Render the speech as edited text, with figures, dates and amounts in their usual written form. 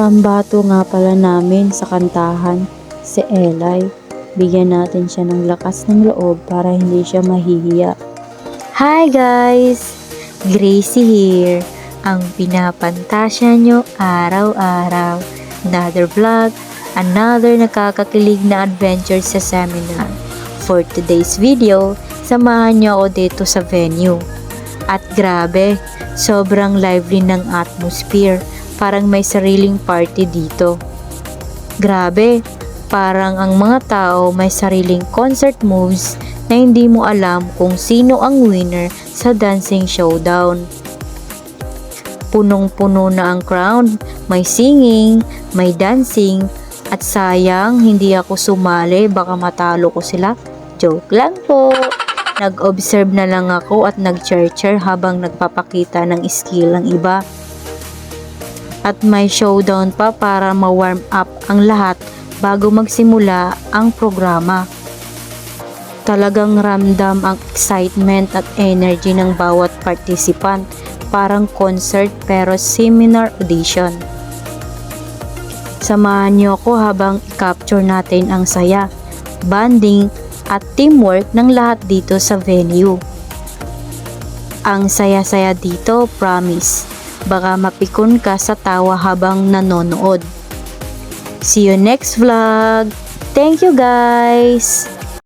Pambato nga pala namin sa kantahan, si Eli. Bigyan natin siya ng lakas ng loob para hindi siya mahihiya. Hi guys! Gracie here, ang pinapantasya nyo araw-araw. Another vlog, another nakakakilig na adventure sa seminar. For today's video, samahan nyo ako dito sa venue. At grabe, sobrang lively ng atmosphere, parang may sariling party dito. Grabe, parang ang mga tao may sariling concert moves na hindi mo alam kung sino ang winner sa dancing showdown. Punong-puno na ang crowd, may singing, may dancing, at sayang hindi ako sumali, baka matalo ko sila. Joke lang po. Nag-observe na lang ako at nag-cheer habang nagpapakita ng skill ang iba. At may showdown pa para ma-warm up ang lahat bago magsimula ang programa. Talagang ramdam ang excitement at energy ng bawat participant, parang concert pero seminar audition. Samahan niyo ako habang i-capture natin ang saya, bonding at teamwork ng lahat dito sa venue. Ang saya-saya dito, promise. Baka mapikon ka sa tawa habang nanonood. See you next vlog. Thank you guys!